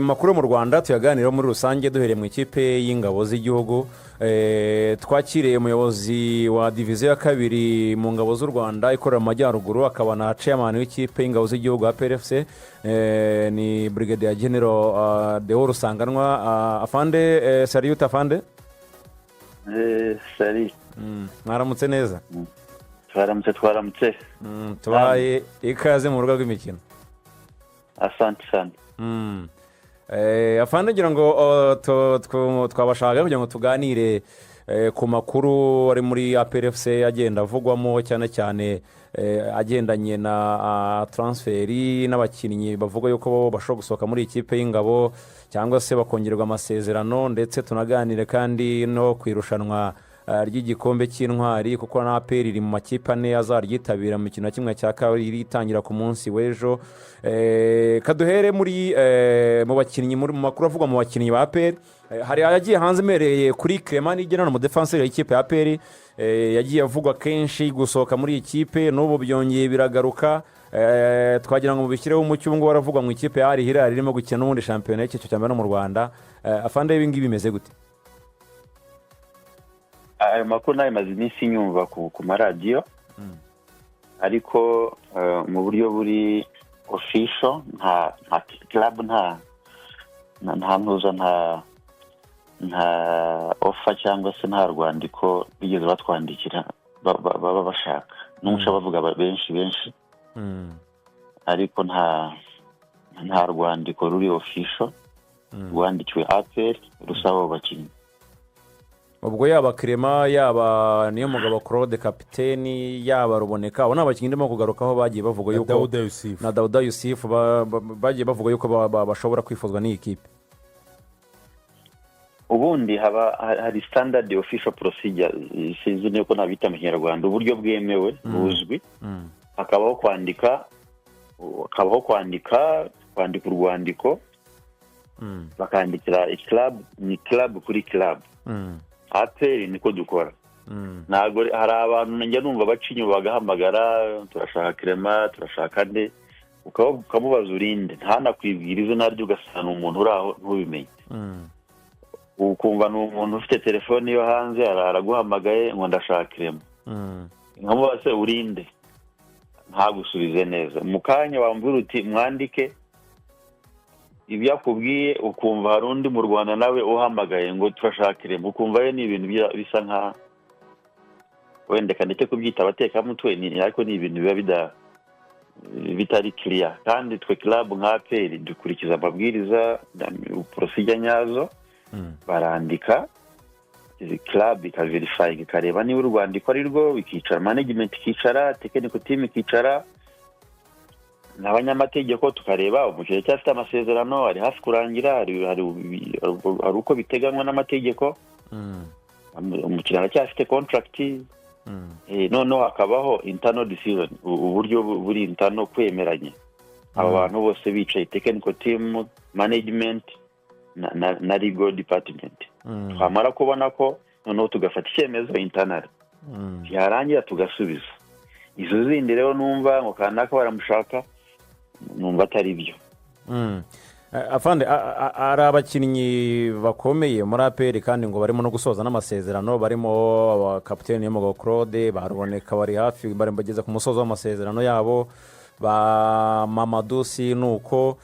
makuru mu Rwanda tuyaganira muri rusange duhereye mu ikipe y'ingabo z'igihugu. Twakiriye umuyobozi wa diviziyo ya kabiri mu ngabo z'u Rwanda ikorera mu majyaruguru, akaba na chairman w'ikipe y'ingabo z'igihugu APR FC, ni Brigadier General Deo Rusanganwa. Afande, salut afande. Salut. Mwaramutse neza? Twaramutse. Tubaye ikaze mu rugo rw'imikino. Asante sana. Afande, ngira ngo twabashaka kugira ngo tuganire ku makuru ari muri APR FC agenda avugwamo cyane cyane agendanye na transferi n'abakinnyi bavuga yuko bashobora gusohoka muri ikipe y'ingabo cyangwa se bakongerwa amasezerano, ndetse tunaganire kandi no kwirushanwa ry'igikombe cy'intwari, kuko na APR iri mu makipe ane azaryitabira mu kintu kimwe cya kabiri itangira ku munsi w'ejo. Kaduhere muri mu bakinnyi, mu makuru avugwa mu bakinnyi ba APR, hari yagiye hanze mereye kuri Clement igena mu defenseur y'ikipe ya APR, yagiye avugwa kenshi gusohoka muri ikipe, n'ubu byongeye biragaruka. Twagira ngo mubishyireho umucyo ngo baravugwa mu ikipe ya Hilal irimo gukina n'ubundi shampiyona y'icyo cyambere no mu Rwanda. Afande, ibi ngibi bimeze gute? Ayo makuru nayo maze iminsi nyumva ku maradiyo, ariko mu buryo buri official, nta club nta ntuza nta offer cyangwa se nta rwandiko bigeze batwandikira baba bashaka. N'umuco bavuga benshi ariko nta rwandiko ruri official rwandikiwe APR rusaba abakinnyi. Ubwo yaba Clement, yaba niyo mugabo Claude kapiteni, yaba Ruboneka, abo n'abakinnyi ndimo kugarukaho bagiye bavuga yuko na Dauda Yusuf bagiye bavuga yuko bashobora kwifuzwa n'iyi kipe. Ubundi hari standard official procedure, sinzi niko nabita mu Kinyarwanda, uburyo bwemewe buzwi. Hakabaho kwandika urwandiko, bakandikira club, ni club kuri club. APR niko dukora. Ntago hari abantu njya numva bacinyo bagahamagara, turashaka Clement, turashaka nde, ukamubaza urinde, ntanakwibwira izina ryo, ugasana umuntu uraho ntubimenye. Ukumva n'umuntu ufite telefone yo hanze araguhamagaye ngo ndashaka Clement, nkamubaza urinde, ntagusubize neza. Mu kanya wambwira uti mwandike ibyo akubwiye, ukumva hari undi mu Rwanda nawe uhamagaye ngo turashakire, ukumva ni ibintu bisa nka wenda kandike kubyita abatekamutwe, ariko ni ibintu biba bitari clear. Kandi twe club nka APR dukurikiza amabwiriza procedure nyazo. Barandika, club ikaverify, ikareba niba urwandiko ari rwo, ikicara management, ikicara technical team, ikicara n'abanyamategeko, tukareba umukinnyi cyafite amasezerano ari hafi kurangira, hari uko biteganywa n'amategeko, umukinnyi cyafite contract, noneho hakabaho internal decision, uburyo buri internal kwemeranya, abo bantu bose bicaye, technical team, management na legal department. Twamara kubona ko noneho tugafata icyemezo internal, yarangira tugasubiza. Izo zindi rero numva ngo kanaka baramushaka, numva atari byo. Afande, ari abakinnyi bakomeye muri APR kandi ngo barimo no gusoza n'amasezerano, barimo abakapiteni y'umugabo Claude, baruboneka bari hafi, bari bageze ku musozo w'amasezerano yabo, ba Mamadusi. Nuko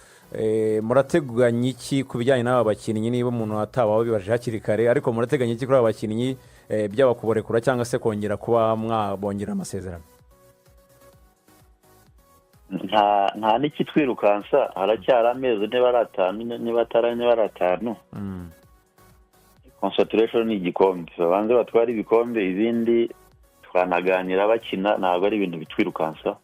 murateganya iki ku bijyanye n'aba bakinnyi, niba umuntu atabaho bibaje hakiri kare, ariko murateganya iki kuri aba bakinnyi, byaba kuborekura cyangwa se kongera kuba mwabongera amasezerano? nta n'ikitwirukansa, haracyari amezi niba atari 5. Concentration ni igikombe, babanze batwara ibikombe, ibindi twanaganira bakina, ntabwo ari ibintu bitwirukansa.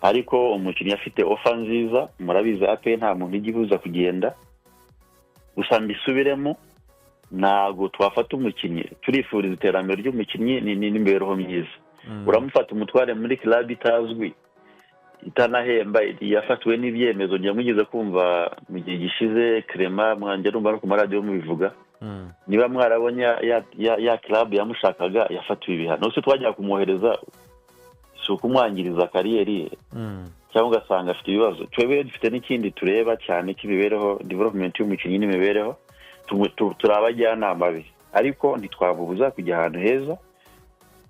Ariko umukinnyi afite offer nziza, murabizi APR nta muntu igibuza kugenda. Gusa mbisubiremo, ntabwo twafata umukinnyi, turifuriza iterambere ry'umukinnyi n'imibereho myiza. Uramufata umutware muri club itazwi, itanahemba, yafatiwe n'ibyemezo. Njya mugize kumva mu gihe gishize Clement, mwanje numva no ku maradiyo mubivuga, niba mwarabonye ya club yamushakaga yafatiwe ibihano, nose twajya kumwohereza, si ukumwangiriza kariyeri ye. cyangwa ugasanga afite ibibazo. Twebwe dufite n'ikindi tureba cyane cy'imibereho, development y'umukinnyi n'imibereho, turi abajyanama be, ariko ntitwabubuza kujya ahantu heza.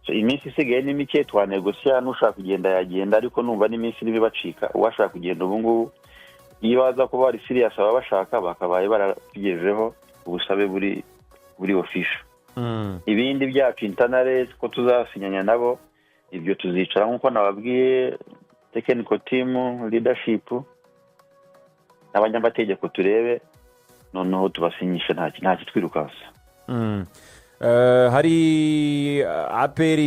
Iminsi isigaye ni mike, twanegosiya, n'ushaka kugenda yagenda, ariko numva n'iminsi n'ibibacika. Uwashaka kugenda ubu ngubu, iyo baza kuba bari serious aba bashaka, bakabaye baratugejeho ubusabe buri official. Ibindi byacu internal ko tuzasinyanya nabo, ibyo tuzicara nk'uko nababwiye, technical team, leadership n'abanyamategeko turebe, noneho tubasinyisha nta kitwirukansa. Hari APR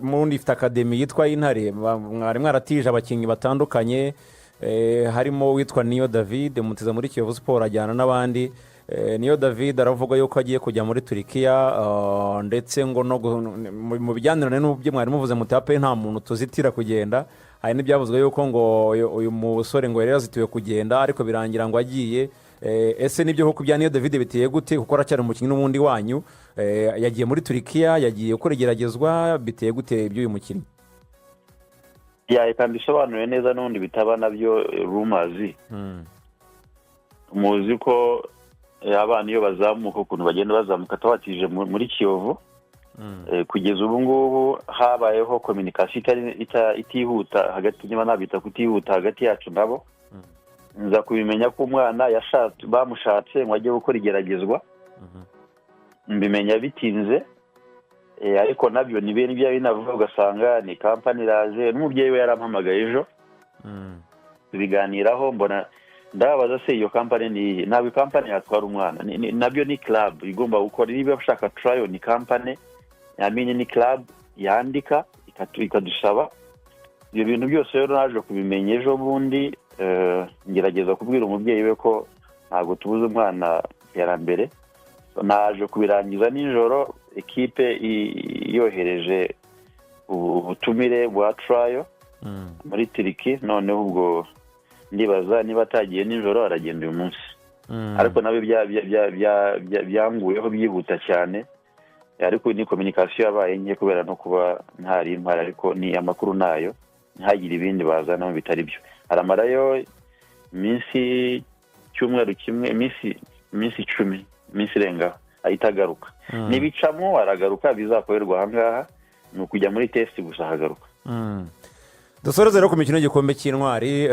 murundi ifite akademi yitwa Intare, mwari mwaratije abakinnyi batandukanye, harimo witwa Niyo David mutiza muri Kiyovu Sport ajyana n'abandi. Niyo David aravuga yuko agiye kujya muri Turkiya, ndetse ngo no mu bijyanirane n'ubyo mwari muvuze muti APR nta muntu tuzitira kugenda. Hari n'ibyavuzwe yuko ngo uyu musore ngo yari yazitiwe kugenda, ariko birangira ngo agiye. Ese nibyo koko bya Niyo David biteye gute, kuko aracyari umukinnyi n'ubundi wanyu, yagiye muri Turkiya, yagiye gukora igeragezwa, biteye gute by'uyu mukinnyi? Reka mbisobanure neza n'ubundi bitaba nabyo rumors. Muzi ko abana iyo bazamuka ukuntu bagenda bazamuka tabatije muri Kiyovu, kugeza ubu ngubu habayeho communication itihuta hagati, nyuma nabita kutihuta hagati yacu nabo. Nza kubimenya ko umwana bamushatse ngo ajye gukora igeragezwa, mbimenya bitinze, ariko nabyo ni bene ibyo binavuga, ugasanga ni company raje, n'umubyeyi we yarampamagaye ejo tubiganiraho, mbona ndabaza se iyo company ni ntabwo company yatwara umwana, nabyo ni club igomba gukora. Niba bashaka trial ni company, yamenye ni club yandika ikadusaba ibyo bintu byose. Rero naje kubimenya ejo bundi, ngerageza kubwira umubyeyi we ko ntabwo tubuze umwana yarambere. Naje kubirangiza nijoro, ekipe yohereje ubutumire bwa trial muri Turkey, noneho ubwo ndibaza niba atagiye nijoro aragenda uyu munsi. Ariko nabe byanguyeho byihuta cyane, ariko ni communication yabaye nke kubera no kuba ntari impara, ariko ni amakuru nayo, ntihagire ibindi bazana bitari byo. Aramarayo iminsi cyumweru kimwe, iminsi 10, iminsi irenga ahita agaruka. Nibicamo aragaruka, bizakorerwa ahangaha ni ukujya muri test gusa hagaruka. Dusoreze rero ku mikino y'igikombe cy'intwari,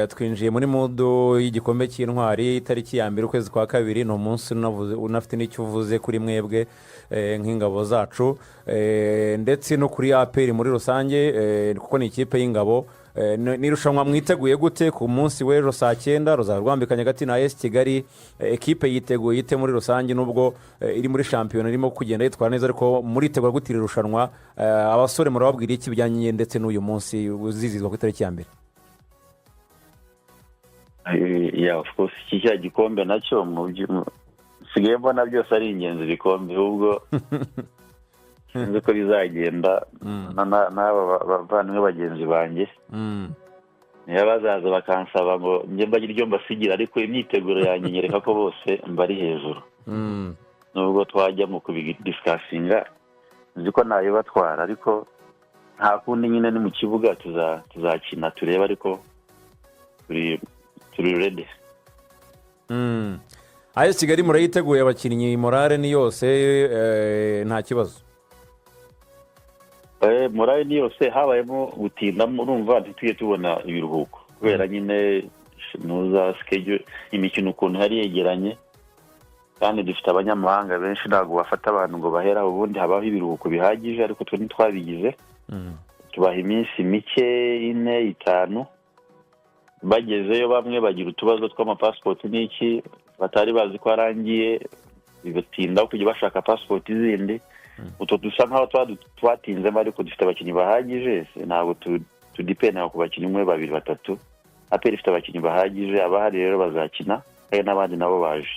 twinjiye muri mudu y'igikombe cy'intwari, itariki ya 1 ukwezi kwa 2. No munsi unafite n'icyo uvuze kuri mwebwe nk'ingabo zacu, ndetse no kuri APR muri rusange, kuko ni ikipe y'ingabo. Nirushanwa mwiteguye gute ku munsi w'ejo saa 9 ruzarwambikanya hagati na AS Kigali? Ekipe yiteguye ite muri rusange, nubwo iri muri shampiyona irimo kugenda yitwara neza, ariko muritegura gutira irushanwa? Abasore murababwira iki bijyanye ndetse n'uyu munsi uzizizwa ku itariki ya 1? Of course iki gikombe nacyo sigaye mbona byose ari ingenzi ibikombe, ahubwo sinzi ko bizagenda n'aba bavandimwe bagenzi banjye. Niyo bazaza bakansaba ngo njye mbagire iryo mbasigira, ariko imyiteguro yanyenyereka ko bose mbari hejuru. Nubwo twajya mu kubidiscusinga, nzi ko nayo batwara, ariko nta kundi nyine ni mu kibuga tuzakina tureba, ariko turi ready. AS Kigali murayiteguye, abakinnyi morale ni yose, nta kibazo? Morale ni yose, habayemo gutinda, urumva ntituye tubona ibiruhuko kubera nyine nuza schedule imikino ukuntu hari yegeranye, kandi dufite abanyamahanga benshi, ntabwo bafata abantu ngo bahera, ubundi habaho ibiruhuko bihagije, ariko twe ntitwabigize. Tubaha iminsi mike 4, 5, bagezeyo bamwe bagira utubazo tw'amapassport n'iki, batari bazi ko arangiye, bibatinda kujya bashaka passport izindi. Uto dusa nkaho twatinzemo, ariko dufite abakinnyi bahagije, ntabwo tudipenda ku bakinnyi 1, 2, 3. APR ifite abakinnyi bahagije, abahari rero bazakina, kandi n'abandi nabo baje.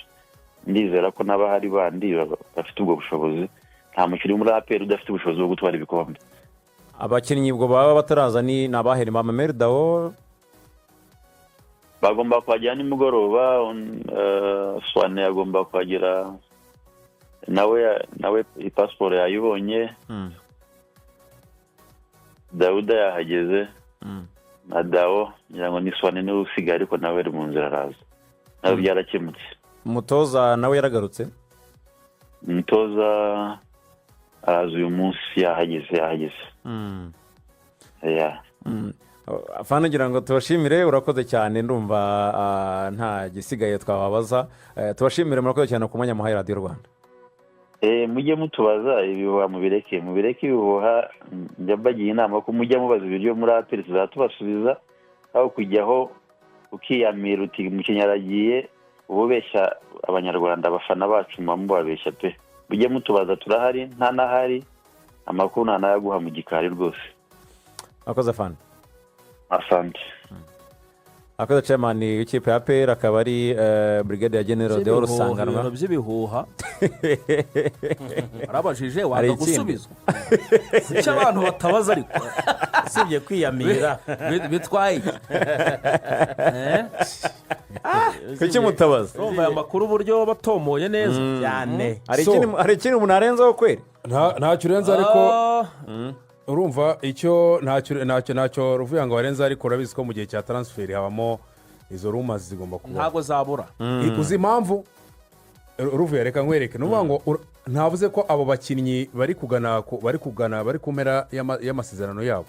Ndizera ko n'abahari bandi bafite ubwo bushobozi, nta mukinnyi muri APR udafite ubushobozi bwo gutwara ibikombe. Abakinnyi ubwo baba bataraza ni nabaheri Mama Merdaho bagomba kwajya nimugoroba. Swane agomba kwagera, nawe passport yayibonye. Dauda yahageze, na dawo ngira ngo niswane niwe usigaye ariko nawe ari mu nzira araza nawe byarakemutse. umutoza nawe yaragarutse. umutoza araza uyu munsi yahageze. afana ngira ngo tubashimire, urakoze cyane, ndumva nta gisigaye twababaza. Tubashimire, murakoze cyane ku mwanya muhaye radiyo Rwanda. mujye mutubaza ibihuha mubireke ibihuha, njya mbagiye inama ko mujya mubaza ibiryo muri APR tuzatubasubiza, aho kujyaho ukiyamira uti umukinnyi aragiye ububeshya abanyarwanda abafana bacu mubabeshya pe. mujye mutubaza, turahari, nta nahari amakuru nta nayaguha mu gikari rwose. akoze afana. asante. akoze chairman w'ikipe ya APR, akaba ari brigade ya General de Rusanganwa. ibintu by'ibihuha arabajije wanga gusubizwa icyo abantu batabaza ariko usibye kwiyamira bitwaye kuki mutabaza urumva aya makuru uburyo batomoye neza cyane. hari ikintu umuntu arenzaho kweri? ntacyo urenza ariko urumva icyo ntacyo ruvuga ngo warenza, ariko urabizi ko mu gihe cya transferi habamo izo rumazi zigomba kuba, ntabwo zabura. uzi impamvu ruvuye, reka nkwereke ni ukuvuga ngo ntavuze ko abo bakinnyi bari ku mpera y'amasezerano yabo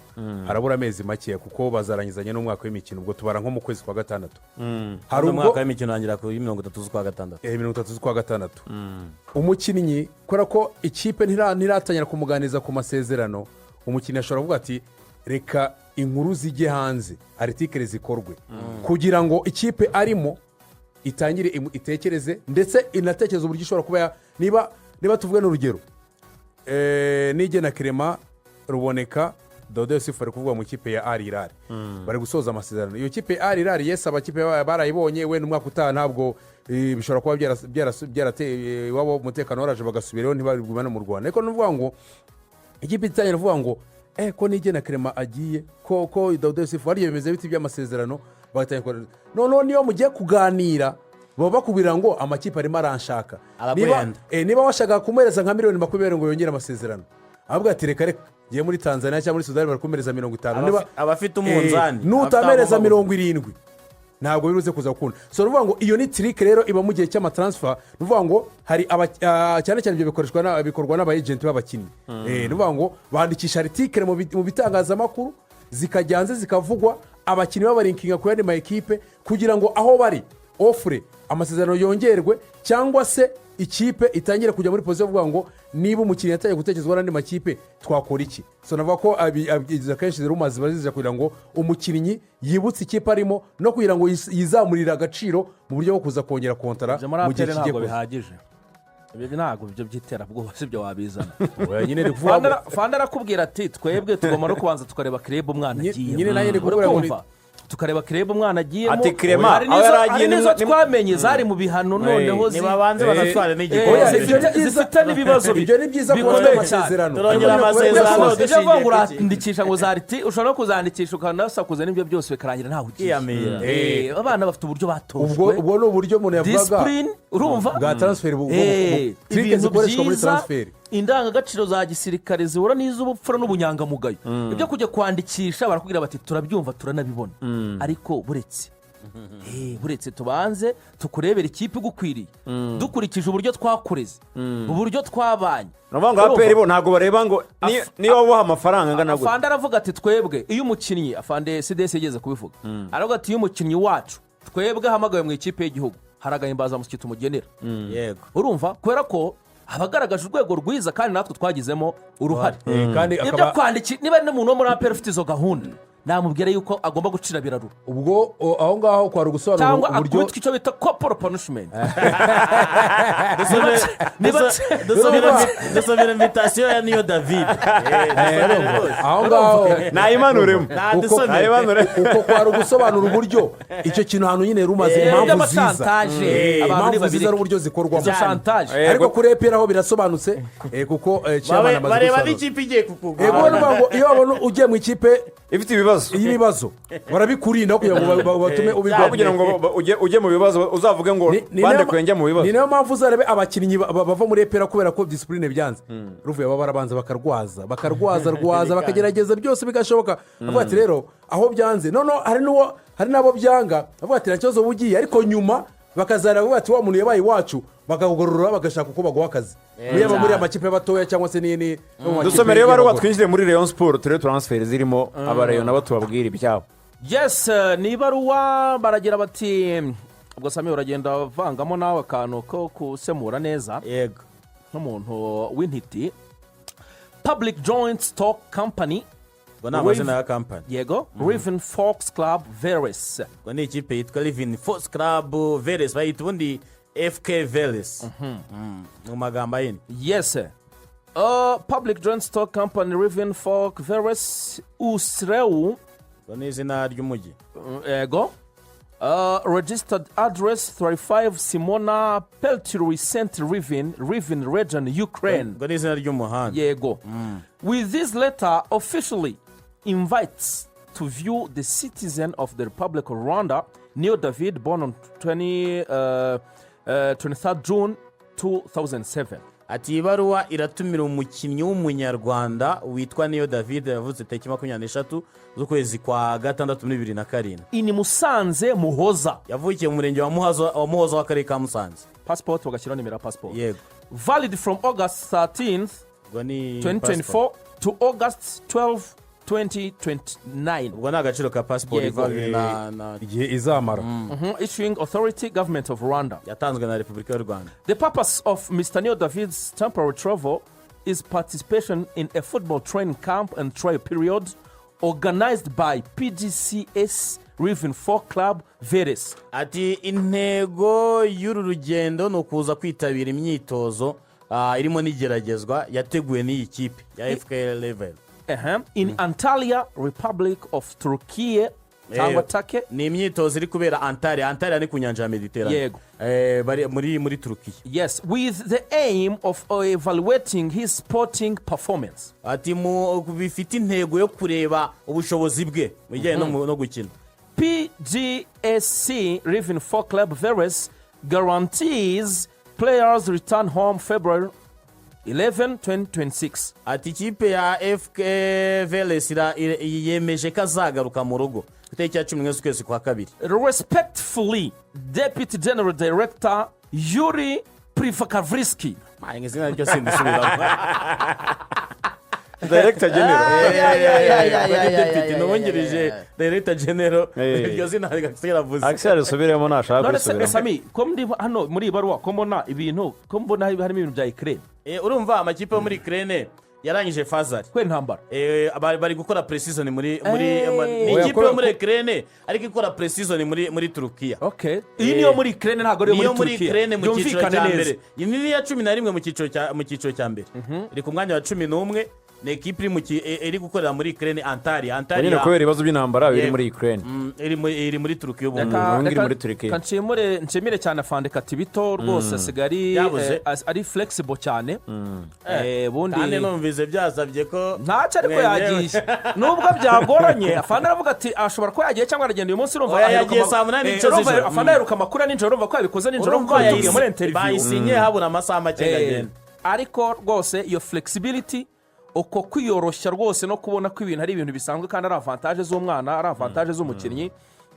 harabura amezi make kuko bazarangizanya n'umwaka w'imikino, ubwo tubara nko mu kwezi kwa gatandatu. hari umwaka w'imikino urangira kuri 30 z'ukwa gatandatu. 30 z'ukwa gatandatu. umukinnyi kubera ko ikipe ntiratangira kumuganiza ku masezerano, umukinnyi ashobora kuvuga ati reka inkuru zijye hanze, aritikere zikorwe kugira ngo ikipe arimo itangire itekereze ndetse inatekereza uburyo ishobora kuba niba tuvuge n'urugero n'igena Clement Ruboneka Dodo Yusuf ari kuvuga mu kipe ya Al Hilal bari gusoza amasezerano. iyo kipe ya Al Hilal abakipe barayibonye, we n'umwaka utaha ntabwo bishobora kuba byarateye iwabo umutekano waraje bagasubirayo ntibabigumane mu Rwanda. ariko nuvuga ngo ikipe itangira kuvuga ngo ko n'igena Clement agiye ko Dodo Yusuf ari bimeze biti by'amasezerano bagatangira none niyo mugiye kuganira baba bakubwira ngo amakipe arimo aranshaka, niba washaka kumuhereza nka miliyoni 20 ngo yongere amasezerano, avuga ati reka ngiye muri Tanzania cyangwa muri Sudani barakumereza 50, abafite umunzani nutamereza 70 ntabwo biruze kuza gukunda. so nuvuga ngo iyo ni trick rero iba mu gihe cy'amatransfer, nuvuga ngo hari cyane cyane ibyo bikorwa n'aba agent b'abakinnyi. nuvuga ngo bandikisha article mu bitangazamakuru zikajyanze zikavugwa, abakinnyi babarinkinga ku yandi ma ekipe kugira ngo aho bari ofure amasezerano yongerwe, cyangwa se ikipe itangire kujya muri position kuvuga ngo niba umukinnyi yatangiye gutekerezwa n'andi makipe twakora iki. so navuga ko akenshi rumazi bazija kugira ngo umukinnyi yibutse ikipe arimo no kugira ngo yizamurire agaciro mu buryo bwo kuza kongera kontara mu gihe kigiye bihagije. ibyo ntabwo ibyo by'iterabwoba sibyo wabizana. Fanda arakubwira ati twebwe tugomba no kubanza tukareba Clement umwana agiye, nyine nayo ni kuvuga ngo tukareba Clement umwana agiyemo. ati Clement hari nizo twamenye zari mu bihano noneho nibabanze bagatwara n'igikombe zifite n'ibibazo. ibyo ni byiza ko amasezerano turongera amasezerano dushingiye urandikisha ngo zariti ushobora no kuzandikisha ukanasakuza n'ibyo byose bikarangira ntaho ugiye. abana bafite uburyo batojwe, ubwo ni uburyo umuntu yavugaga discipline, urumva bwa transfer ibintu zikoreshwa muri transfer, indangagaciro za gisirikare zihura n'iz'ubupfura n'ubunyangamugayo. ibyo kujya kwandikisha barakubwira bati turabyumva turanabibona, ariko buretse tubanze tukurebera ikipe igukwiriye dukurikije uburyo twakureze, uburyo twabanye. navuga ngo APR bo ntabwo bareba ngo niba wabaha amafaranga angana gute. Afande aravuga ati twebwe iyo umukinnyi, Afande CDS yageze kubivuga, aravuga ati iyo umukinnyi wacu twebwe ahamagaye mu ikipe y'igihugu hari agahimbazamusyi tumugenera. yego, urumva kubera ko abagaragaje urwego rwiza kandi natwe twagizemo uruhare. kandi ibyo kwandikira niba n'umuntu wo muri APR ufite izo gahunda namubwira yuko agomba gucira birarura, ubwo aho ngaho kwari ugusobanura cyangwa uburyo akubitwa icyo bita corporal punishment. dusomera invitation ya Niyo David aho ngaho nayimanuremo uko kwari ugusobanura uburyo icyo kintu ahantu nyine rumaze impamvu ziza, impamvu ziza ari uburyo zikorwamo. ariko kuri APR aho birasobanutse kuko bareba n'ikipe igiye kukugura. iyo wabona ugiye mu ikipe ifite ibibazo ibibazo barabikurinda kugira ngo batume ubigwa kugira ngo ujye mu bibazo uzavuge ngo bande kwenge mu bibazo. Ni nayo mpamvu uzarebe abakinnyi bava muri APR kubera ko discipline byanze ruvuye baba barabanza bakarwaza bakagerageza byose bigashoboka avuga ati rero aho byanze none hari nabo byanga avuga ati ntakibazo bugiye ariko nyuma bakazara bavuga ati wa muntu yabaye iwacu bakagorora bagashaka uko baguha akazi niba muri amakipe batoya cyangwa se nini dusomere baruwa twinjire muri Rayon Sport ture transfer zirimo abarayo nabo tubabwira ibyabo. Yes, ni baruwa baragira bati ubwo Sami uragenda vangamo nawe akantu ko kusemura neza yego nk'umuntu w'intiti Public Joint Stock Company ngo ni amazina ya kampani yego Riven Fox Club Veres ngo ni ikipe yitwa Riven Fox Club Veres bayita ubundi FK Veres mu magambo ayine. Yes Public Joint Stock Company Riven Fox Veres Usreu ngo ni izina ry'umujyi yego registered address 35 Simona Peltiry St. Riven region Ukraine ngo ni izina ry'umuhanda yego with this letter officially invites to view the citizen of the Republic of Rwanda Neo David born on 23rd June 2007. ati ibaruwa iratumira umukinnyi w'umunyarwanda witwa Neo David yavutse tariki 23 z'ukwezi kwa gatandatu 2007 ini Musanze Muhoza yavukiye mu murenge wa Muhoza w'akarere ka Musanze. passport bagashyiraho nimero ya passport yego valid from August 13th 2024 to August 12 2029. ubwo ni agaciro ka passport igihe izamara issuing authority government of Rwanda yatanzwe na Repubulika y'u Rwanda. The purpose of Mr. Neo David's temporary travel is participation in a football training camp and trial period organized by PGCS Riven Fox Club Veres. ati intego y'uru rugendo ni ukuza kwitabira imyitozo irimo n'igeragezwa yateguwe n'iyi kipe ya FK level in Antalya Republic of Turkey cyangwa Turkey. ni imyitozo iri kubera Antalya ni ku nyanja ya Mediterane yego bari muri Turkey. Yes, with the aim of evaluating his sporting performance. ati bifite intego yo kureba ubushobozi bwe mu bijyanye no gukina. PGSC Riven Fox Club Veres guarantees players return home February 11, 2026. ati ikipe ya FK Veres yemeje ko azagaruka mu rugo ku itariki ya 11 z'ukwezi kwa kabiri. Respectfully, Deputy General Director Yuri Privakavriski. izina ryo sindisubiramo. Director General Deputy n'uwungirije Director General iryo zina riravuze Axel subiremo nashaka kwisubiramo. Sami ko ndi hano muri ibaruwa ko mbona ibintu ko mbona harimo ibintu bya Ukraine. urumva amakipe yo muri Ukraine yarangije fazari kwe ntambara bari gukora pre-season muri ni ikipe yo muri Ukraine ariko ikora pre-season muri Turkiya. Okay, iyi niyo muri Ukraine ntago ari muri Turkiya mu cyiciro cya mbere. iyi ni ya 11 mu cyiciro cya mbere iri ku mwanya wa 11 ni ekipe iri gukorera muri Ukraine Antalya nyine kubera ibibazo by'intambara biri muri Ukraine iri muri Turkiya ubu iri muri Turkiya. nshimire cyane afande Katibito rwose asigari ari flexible cyane bundi kandi numvise byasabye ko ntacyo ariko yagiye nubwo byagoranye afande aravuga ati ashobora ko yagiye cyangwa aragenda uyu munsi urumva yagiye saa 8 nijoro afande aheruka amakuru nijoro urumva ko yabikoze nijoro kuko yagiye muri interview bayisinye habura amasaha make agenda ariko rwose iyo flexibility uko kwiyoroshya rwose no kubona ko ibintu ari ibintu bisanzwe kandi ari avantage z'umwana ari avantage z'umukinnyi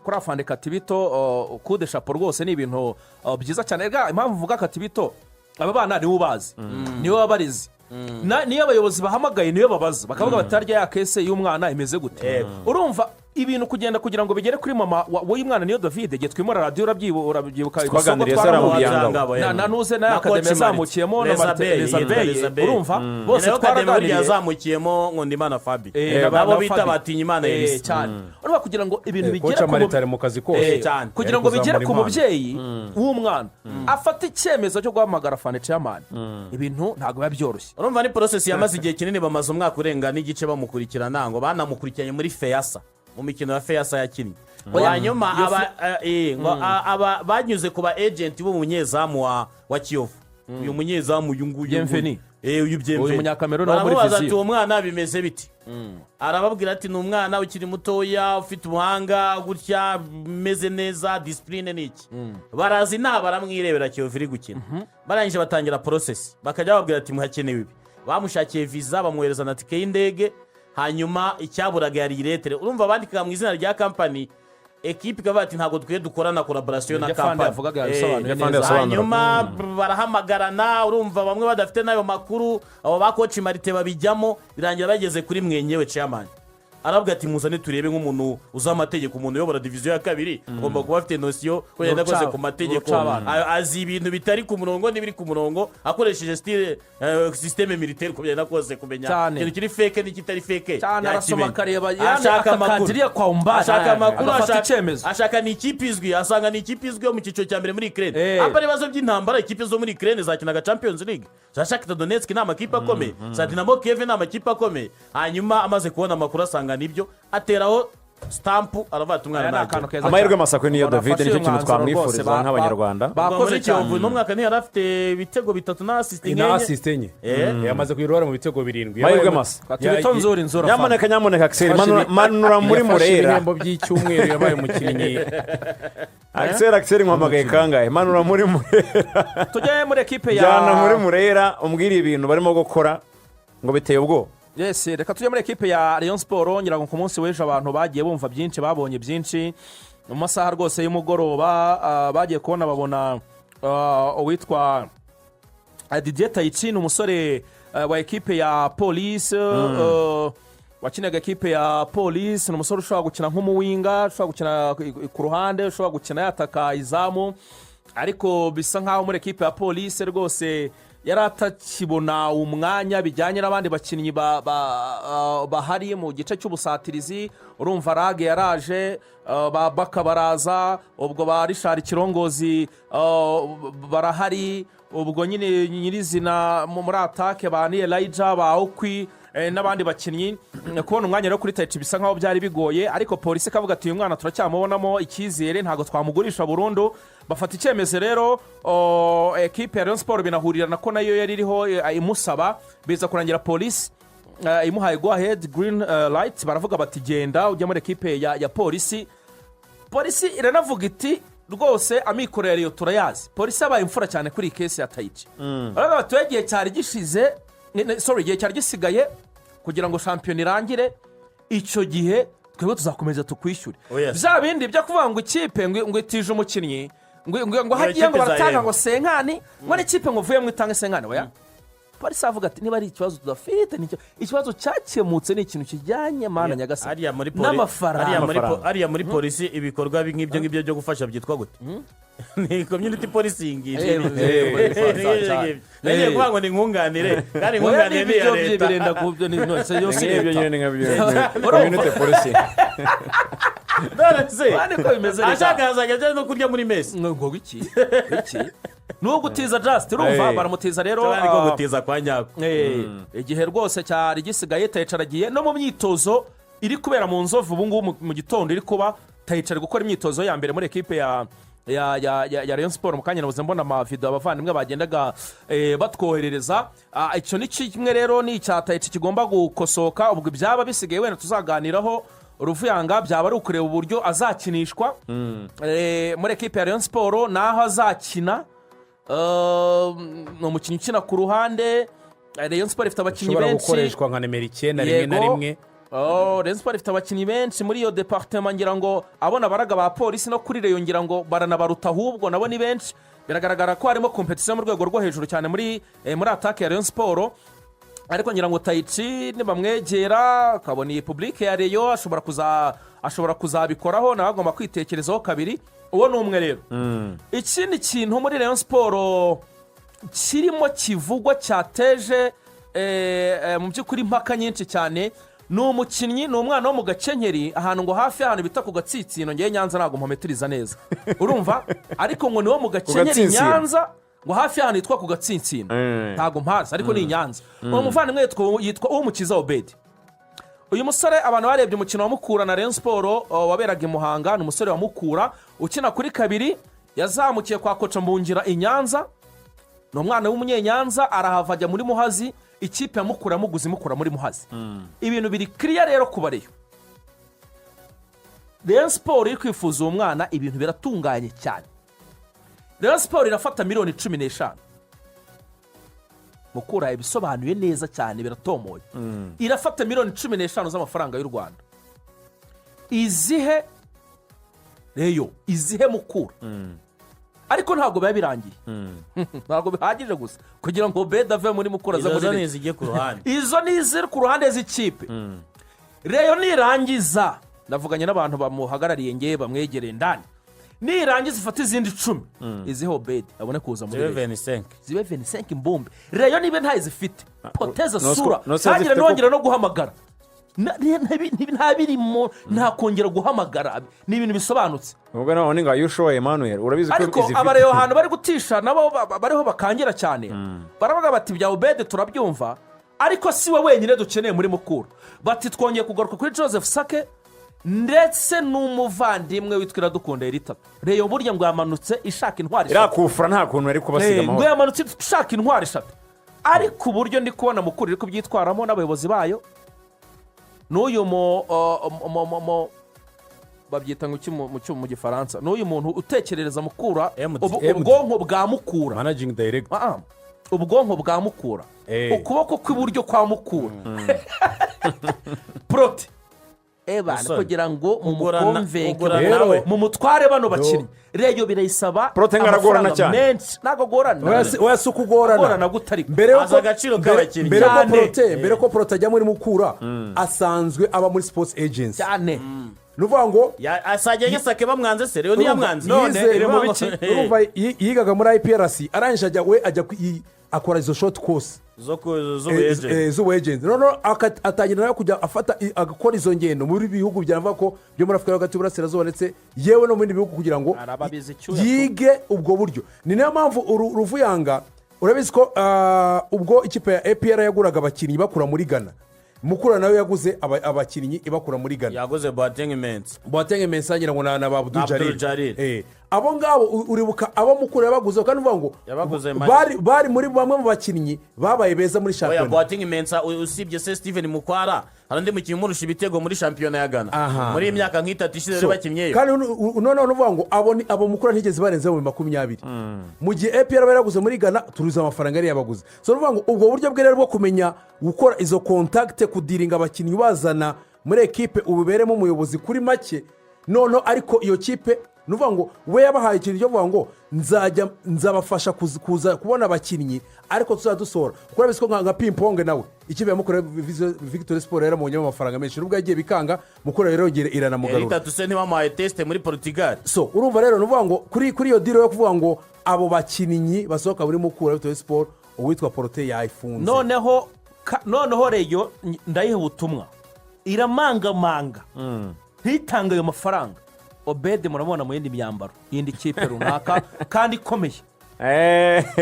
kuri afande Katibito kude chapeau rwose ni ibintu byiza cyane. Impamvu mvuga Katibito aba bana nibo bazi nibo babarizi niyo abayobozi bahamagaye niyo babaza bakavuga batarya ya kese y'umwana imeze gute. Urumva ibintu kugenda kugira ngo bigere kuri mama w'uyu mwana Neo David igihe twimura radio urabyibuka twaganiriye sara mu byangabo na nuze na akademi yazamukiyemo na Martin urumva bose twaraganiriye yazamukiyemo ngo Ndimana Fabi nabo bita batinya Imana Elisa cyane. Urumva kugira ngo ibintu bigere ku Maritare mu kazi kose kugira ngo bigere ku mubyeyi w'umwana afata icyemezo cyo guhamagara Fane Chairman ibintu ntago biba byoroshye. Urumva ni process yamaze igihe kinini bamaze umwaka urenga n'igice bamukurikirana ngo banamukurikiranye muri Feyasa mu mikino ya Feyasa yakinnye. Hanyuma banyuze ku ba agent b'umunyezamu wa Kiyovu uyu munyezamu uyu nguyu uyu byemve munyakameruni wo muri baramubaza ati viziyo uwo mwana bimeze biti arababwira ati ni umwana ukiri mutoya ufite ubuhanga gutya umeze neza disipurine ni iki barazi baramwirebera Kiyovu iri gukina barangije batangira porosesi bakajya bababwira ati muhakenewe ibi bamushakiye viza bamwohereza na tike y'indege hanyuma icyaburaga yari iretere urumva bandikaga mu izina rya kampani ekipi ikavuga ati ntabwo dukwiye dukora na koraborasiyo na kampani hanyuma barahamagarana urumva bamwe badafite n'ayo makuru abo bakoci marite babijyamo birangira bageze kuri mwenyewe chairman arabwira ati muzane turebe nk'umuntu uzi amategeko umuntu uyobora diviziyo ya kabiri agomba kuba afite nosiyo ko yenda akoze ku mategeko azi ibintu bitari ku murongo n'ibiri ku murongo akoresheje sisiteme militaire ko yenda akoze kumenya ikintu kiri feke n'ikitari feke cyane arasoma akareba akakandiriye kwa umbara ashaka amakuru agafata icyemezo ashaka ni ikipe izwi asanga ni ikipe izwi yo mu cyiciro cya mbere muri Ukraine apari ibibazo by'intambara ikipe zo muri Ukraine zakinaga Champions League za Shakhtar Donetsk ni amakipe akomeye za Dinamo Kiev ni amakipe akomeye hanyuma amaze kubona amakuru asanga nibyo ateraho stampu aravata umwana nacyo amahirwe masako niyo David nicyo kintu twamwifuriza nk'abanyarwanda bakoze cyane no mwaka ni yarafite ibitego 3 na assist enye yamaze kuyirora mu bitego 7 amahirwe masa tubitonzora inzora nyamuneka Axel manura muri Murera ibihembo by'icyumweru yabaye umukinnyi Axel nkwamagaye kangahe manura muri Murera tujye muri ekipe ya jana muri Murera umbwira ibintu barimo gukora ngo biteye ubwo yes reka tujye muri ekipe ya Rayon Sport ngira ngo ku munsi w'ejo abantu bagiye bumva byinshi babonye byinshi mu masaha rwose y'umugoroba bagiye kubona babona uwitwa Didier Taichi ni umusore wa ekipe ya Police wakinaga ekipe ya Police ni umusore ushobora gukina nk'umuwinga ushobora gukina ku ruhande ushobora gukina yataka izamu ariko bisa nkaho muri ekipe ya Police rwose yari atakibona umwanya bijyanye n'abandi bakinnyi bahari mu gice cy'ubusatirizi urumva rage yaraje bakabaraza ubwo ba Richard Kirongozi barahari ubwo nyine nyirizina muri atake ba Elijah ba Okwi n'abandi bakinnyi kubona umwanya rero kuri Taichi bisa nkaho byari bigoye ariko polisi kavuga ati uyu mwana turacyamubonamo icyizere ntabwo twamugurisha burundu bafata icyemezo rero ekipe ya Rayon Sport binahurirana ko nayo yari iriho imusaba biza kurangira polisi imuhaye go ahead green light baravuga bati genda ujya muri ekipe ya polisi iranavuga iti rwose amikoro ya Rayon turayazi polisi yabaye imfura cyane kuri iyi kesi ya Taichi baravuga bati igihe cyari gishize igihe cyari gisigaye kugira ngo shampiyona irangire icyo gihe twebwe tuzakomeza tukwishyure bya bindi byo kuvuga ngo ikipe ngo itije umukinnyi ngo hagiye ngo baratanga ngo senkani ngo n'ikipe ngo uvuye mu itange senkani oya polisi avuga ati niba ari ikibazo tudafite ikibazo cyakemutse ni ikintu kijyanye mana nyagasani n'amafaranga ariya muri polisi ibikorwa nk'ibyo byo gufasha byitwa gute ni community policing ngiye kuvuga ngo ni nkunganire kandi nkunganire ni iya leta birenda kubyo ni nose yose ibyo nyine community policing none se ko bimeze neza ashaka yazajya no kurya muri mesi ngo iki n'uwo gutiza just urumva baramutiza rero ariko gutiza kwa nyako igihe rwose cyari gisigaye Taichi aragiye no mu myitozo iri kubera mu Nzovu ubu ngubu mu gitondo iri kuba Taichi ari gukora imyitozo ya mbere muri ekipe ya Rayon Sport mu kanya nabuze mbona amavido abavandimwe bagendaga batwoherereza icyo ni kimwe rero ni icya Taichi kigomba gukosoka ubwo byaba bisigaye wenda tuzaganiraho Ruvuyanga byaba ari ukureba uburyo azakinishwa muri ekipe ya Rayon Sport naho azakina ni umukinnyi ukina ku ruhande Rayon Sport ifite abakinnyi benshi ushobora gukoreshwa nka nimero 9 rimwe na rimwe Rayon Sport ifite abakinnyi benshi muri iyo departement ngira ngo abona baraga ba polisi no kuri Rayon ngira ngo baranabaruta ahubwo nabo ni benshi biragaragara ko harimo competition mu rwego rwo hejuru cyane muri atake ya Rayon Sport ariko ngira ngo Taichi nibamwegera akabona iyi publique ya Rayon ashobora kuzabikoraho nawe agomba kwitekerezaho kabiri uwo ni umwe rero ikindi kintu muri Rayon Sport kirimo kivugwa cyateje mu by'ukuri impaka nyinshi cyane ni umukinnyi ni umwana wo mu Gakenyeri ahantu ngo hafi ahantu bita ku Gatsitsino ngiye Nyanza ntabwo mpometiriza neza urumva ariko ngo ni wo mu Gakenyeri Nyanza ngo hafi ahantu yitwa ku Gatsitsino ntabwo mpazi ariko ni Nyanza uwo muvandimwe yitwa Uwumukiza Obedi uyu musore abantu barebye umukino wa Mukura na Rayon Sport waberaga i Muhanga ni umusore wa Mukura ukina kuri kabiri yazamukiye kwa koca Mbungira i Nyanza ni umwana w'umunyenyanza arahava ajya muri Muhazi, ikipe ya Mukura yamuguze imukura muri Muhazi. Ibintu biri kiriya rero ku bareyo. Rayon Sport iri kwifuza uwo mwana, ibintu biratunganye cyane. Rayon Sport irafata miliyoni 15. Mukura ibisobanuye neza cyane, biratomoye. Irafata miliyoni 15 z'amafaranga y'u Rwanda. Izihe Reyo, izihe Mukura. Ariko ntabwo biba birangiye. Ntabwo bihagije gusa kugira ngo Beda ave muri Mukura za muri izo zijye ku ruhande. Izo ni iziri ku ruhande z'ikipe. Reyo nirangiza, navuganye n'abantu bamuhagarariye ngewe bamwegereye ndani, nirangiza ifata izindi 10 iziho Beda abone kuza muri zibe 25 mbumbe. Reyo nibe ntayizifite poteza sura ntagira nongera no guhamagara, nta birimo, nta kongera guhamagara, ni ibintu bisobanutse. ubwo naho ninga yushoye Emmanuel urabizi ko ariko abareyo hano bari gutisha nabo bariho bakangira cyane. Baravuga bati bya Obede turabyumva, ariko si we wenyine dukeneye muri Mukura. Bati twongeye kugaruka kuri Joseph Sake ndetse n'umuvandimwe witwa Iradukunda Eritatu. Reyo burya ngo yamanutse ishaka intwari irakufura nta kuntu ari kubasiga amahoro, ngo yamanutse ishaka intwari 3, ariko uburyo ndi kubona Mukura iri kubyitwaramo n'abayobozi bayo n'uyu babyita mu gifaransa, n'uyu muntu utekerereza Mukura, ubwonko bwa Mukura, managing director, ubwonko bwa Mukura, ukuboko kw'iburyo kwa Mukura, prote kugira ngo mumukonvenke mumutware bano bakinnyi. Reyo birayisaba amafaranga menshi, ntabwo gorana, wese uko ugorana mbere agaciro k'abakinnyi mbere ko Prote ajya muri Mukura asanzwe aba muri sports agency cyane. nuvuga ngo asajya yasake bamwanze se Reyo ntiyamwanze, urumva yigaga muri APR arangije ajya akora izo short course z'ubu agent, noneho atangira nawe kujya agakora izo ngendo muri bihugu byanavuga ko byo muri Afurika y'Hagati y'Uburasirazuba ndetse yewe no mu bindi bihugu kugira ngo yige ubwo buryo. Ni nayo mpamvu Ruvuyanga urabizi ko ubwo ikipe ya APR yaguraga abakinnyi bakura muri Ghana, Mukura nawe yaguze abakinnyi ibakura muri Ghana, yaguze Boateng Mensa ngira ngo na Abdul Jalil. Abo ngabo uribuka abo Mukura yabaguze, kandi uvuga ngo bari muri bamwe mu bakinnyi babaye beza muri shampiyona. Boateng Mensa usibye se Steven Mukwara hari undi mukinnyi umurusha ibitego muri shampiyona ya Ghana muri imyaka nk'itatu ishize bakinnyeyo, kandi noneho uvuga ngo abo Mukura ntigeze barenze mu 20 mu gihe APR baraguze muri Ghana turuza amafaranga yari yabaguze. So uvuga ngo ubwo buryo bwe rero bwo kumenya gukora izo contact, kudiringa abakinnyi bazana muri ekipe ububeremo umuyobozi kuri make, noneho ariko iyo kipe nuvuga ngo we yabahaye ikintu cyo kuvuga ngo nzabafasha kuza kubona abakinnyi, ariko tuzadusora kuko urabizi ko nka ping-pong nawe ikipe ya Mukura Victory Sport yaramubonye amafaranga menshi, nubwo yagiye bikanga Mukura rero iranamugarura. Eritatu se ntibamuhaye teste muri Portugal. So urumva rero nuvuga ngo kuri iyo deal yo kuvuga ngo abo bakinnyi basohoka muri Mukura Victory Sport, uwitwa Prote yayifunze. Noneho Reyo ndayiha ubutumwa, iramangamanga ntitanga ayo mafaranga. Obede murabona mu yindi myambaro yindi kipe runaka kandi ikomeye,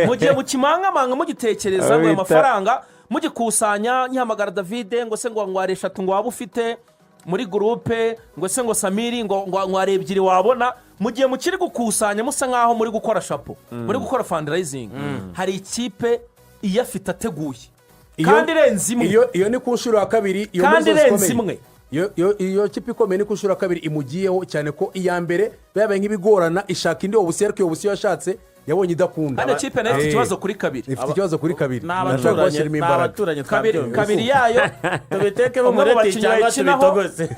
mu gihe mukimangamanga mugitekereza ngo amafaranga mugikusanya, nyihamagara David ngo se ngo ngware 3 ngo waba ufite muri groupe, ngo se ngo Samiri ngo ngware 2 wabona, mu gihe mukiri gukusanya musa nkaho muri gukora shapo, muri gukora fundraising, hari ikipe iyafite ateguye kandi renze imwe. Iyo ni ku nshuro ya kabiri, iyo kandi renze imwe. Iyo kipe ikomeye ni ku nshuro ya kabiri imugiyeho, cyane ko iya mbere babaye nk'ibigorana ishaka indi obusiyo, ariko iyo obusiyo yashatse yabonye idakunda. Kandi kipe nayo ifite ikibazo kuri kabiri, n'abaturanyi kabiri yayo tubiteke bo muri cyangwa tubitogose,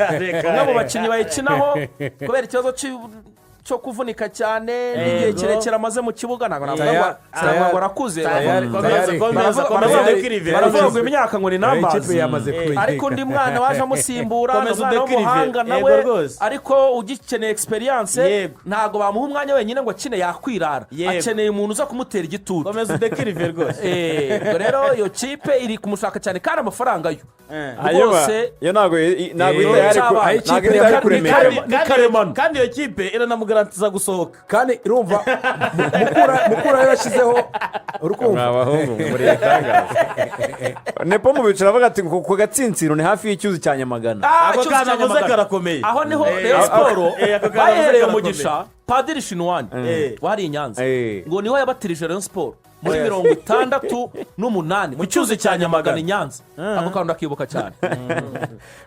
bamwe mu bakinnyi bayikinaho kubera ikibazo cyo kuvunika cyane n'igihe kirekire amaze mu kibuga. Ntabwo ngo arakuze, baravuga ngo imyaka ngo ni n'amazi, ariko undi mwana waje amusimbura umwana w'umuhanga nawe, ariko ugikeneye experience ntabwo bamuha umwanya wenyine ngo akine yakwirara, akeneye umuntu uza kumutera igitutu. Komeza udekirive rwose. Rero iyo kipe iri kumushaka cyane, kandi amafaranga yo rwose ntabwo karemano, kandi iyo kipe iranamugarantiza gusohoka. Kandi urumva Mukura yashyizeho urukumva abahungu muri itangazo nepo mu bicara bavuga ati ku Gatsinsiro ni hafi y'icyuzi cya Nyamagana. Ako kana vuze karakomeye, aho niho Rayon Sport bahereye umugisha Padiri Shinwani wari i Nyanza, ngo niho yabatirije Rayon Sport muri 68 mu cyuzi cya Nyamagana i Nyanza. Ako kantu ndakibuka cyane.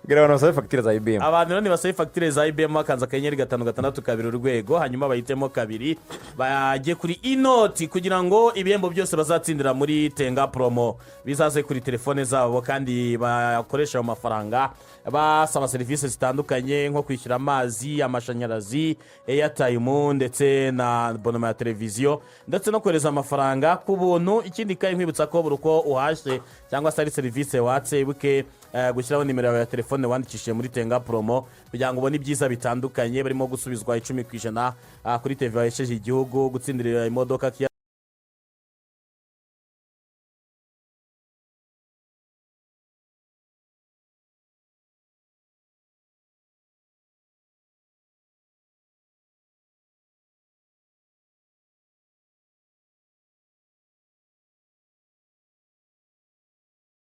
bwira abantu basabe fagitire za IBM. Abantu rero nibasabe fagitire za IBM bakanze akanyenyeri 562 urwego hanyuma bahitemo 2 bajye kuri inoti kugira ngo ibihembo byose bazatsindira muri tenga promo bizaze kuri telefone zabo kandi bakoresha amafaranga basaba serivisi zitandukanye nko kwishyura amazi, amashanyarazi, airtime ndetse na bonoma ya televiziyo ndetse no kohereza amafaranga ku buntu. Ikindi kandi nkwibutsa ko buri uko uhashye cyangwa se ari serivisi watse ibuke gushyiraho nimero yawe ya telefone wandikishije muri tenga promo kugira ngo ubone ibyiza bitandukanye barimo gusubizwa 10% kuri TV wahesheje igihugu, gutsindira imodoka